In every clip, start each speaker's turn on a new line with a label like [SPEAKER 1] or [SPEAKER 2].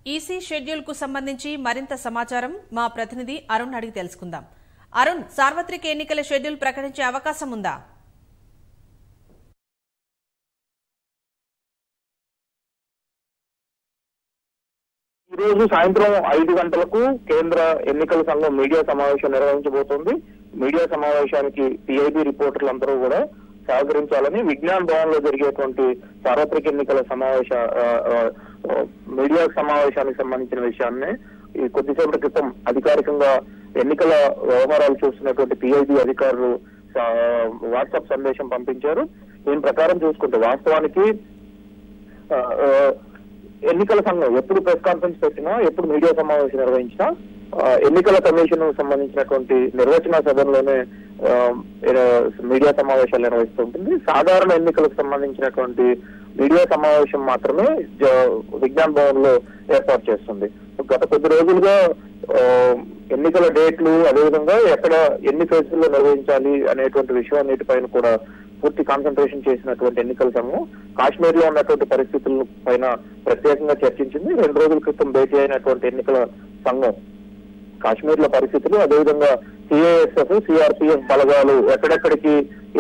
[SPEAKER 1] EC schedule కు సంబంధించి మరింత సమాచారం మా ప్రతినిధి అరుణ్ అడిగి తెలుసుకుందాం. అరుణ్, సార్వత్రిక ఎన్నికల షెడ్యూల్ ప్రకటించే అవకాశం ఉందా?
[SPEAKER 2] ఈ రోజు సాయంత్రం 5 గంటలకు కేంద్ర ఎన్నికల సంఘం మీడియా సమావేశం నిర్వహించబోతోంది. మీడియా సమావేశానికి పిఐబి రిపోర్టర్లందరూ కూడా సహకరించాలని విజ్ఞాన్ భవన్ లో జరిగేటువంటి సార్వత్రిక ఎన్నికల మీడియా సమావేశానికి సంబంధించిన విషయాన్ని ఈ కొద్దిసేపటి క్రితం అధికారికంగా ఎన్నికల వ్యవహారాలు చూస్తున్నటువంటి పిఐబి అధికారులు వాట్సాప్ సందేశం పంపించారు. దీని ప్రకారం చూసుకుంటే వాస్తవానికి ఎన్నికల సంఘం ఎప్పుడు ప్రెస్ కాన్ఫరెన్స్ పెట్టినా, ఎప్పుడు మీడియా సమావేశం నిర్వహించినా ఎన్నికల కమిషన్ సంబంధించినటువంటి నిర్వచన సభలోనే మీడియా సమావేశాలు నిర్వహిస్తుంటుంది. సాధారణ ఎన్నికలకు సంబంధించినటువంటి మీడియా సమావేశం మాత్రమే విజ్ఞాన్ భవన్ లో ఏర్పాటు చేస్తుంది. గత కొద్ది రోజులుగా ఎన్నికల డేట్లు, అదేవిధంగా ఎక్కడ ఎన్ని ఫేజ్ల్లో నిర్వహించాలి అనేటువంటి విషయాన్నిటిపైన కూడా పూర్తి కాన్సన్ట్రేషన్ చేసినటువంటి ఎన్నికల సంఘం కాశ్మీర్ లో ఉన్నటువంటి పరిస్థితుల పైన ప్రత్యేకంగా చర్చించింది. 2 రోజుల క్రితం భేటీ అయినటువంటి ఎన్నికల సంఘం కాశ్మీర్ లో పరిస్థితులు, అదేవిధంగా సిఐఎస్ఎఫ్, సిఆర్పిఎఫ్ బలగాలు ఎక్కడెక్కడికి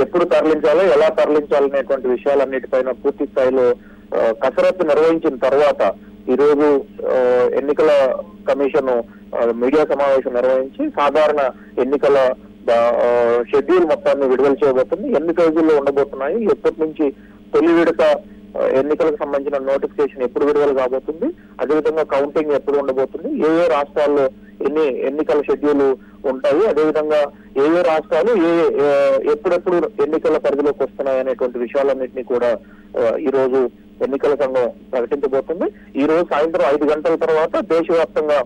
[SPEAKER 2] ఎప్పుడు తరలించాలో, ఎలా తరలించాలనేటువంటి విషయాలన్నిటిపైన పూర్తి స్థాయిలో కసరత్తు నిర్వహించిన తర్వాత ఈ రోజు ఎన్నికల కమిషన్ మీడియా సమావేశం నిర్వహించి సాధారణ ఎన్నికల షెడ్యూల్ మొత్తాన్ని విడుదల చేయబోతుంది. ఎన్ని రోజుల్లో ఉండబోతున్నాయి, ఎప్పటి నుంచి తొలి విడత ఎన్నికలకు సంబంధించిన నోటిఫికేషన్ ఎప్పుడు విడుదల కాబోతుంది, అదేవిధంగా కౌంటింగ్ ఎప్పుడు ఉండబోతుంది, ఏ రాష్ట్రాల్లో ఎన్ని ఎన్నికల షెడ్యూల్ ఉంటాయి, అదేవిధంగా ఏ రాష్ట్రాలు ఎప్పుడెప్పుడు ఎన్నికల పరిధిలోకి వస్తున్నాయి అనేటువంటి విషయాలన్నింటినీ కూడా ఈ రోజు ఎన్నికల సంఘం ప్రకటించబోతుంది. ఈ రోజు సాయంత్రం 5 గంటల తర్వాత దేశవ్యాప్తంగా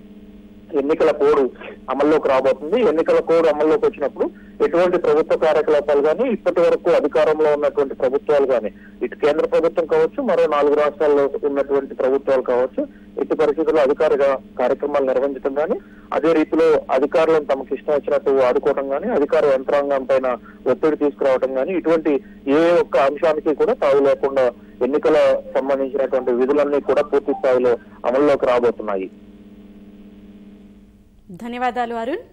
[SPEAKER 2] ఎన్నికల కోడ్ అమల్లోకి రాబోతుంది. ఎన్నికల కోడ్ అమల్లోకి వచ్చినప్పుడు ఎటువంటి ప్రభుత్వ కార్యకలాపాలు కానీ, ఇప్పటి వరకు అధికారంలో ఉన్నటువంటి ప్రభుత్వాలు కానీ, ఇటు కేంద్ర ప్రభుత్వం కావచ్చు, మరో 4 రాష్ట్రాల్లో ఉన్నటువంటి ప్రభుత్వాలు కావచ్చు, ఎట్టి పరిస్థితుల్లో అధికారిక కార్యక్రమాలు నిర్వహించడం కానీ, అదే రీతిలో అధికారులను తమకు ఇష్టం వచ్చినట్టు ఆడుకోవడం కానీ, అధికార యంత్రాంగం పైన ఒత్తిడి తీసుకురావడం కానీ, ఇటువంటి ఏ ఒక్క అంశానికి కూడా తావు లేకుండా ఎన్నికల సంబంధించినటువంటి విధులన్నీ కూడా పూర్తి స్థాయిలో అమల్లోకి రాబోతున్నాయి.
[SPEAKER 1] ధన్యవాదాలు అరుణ్.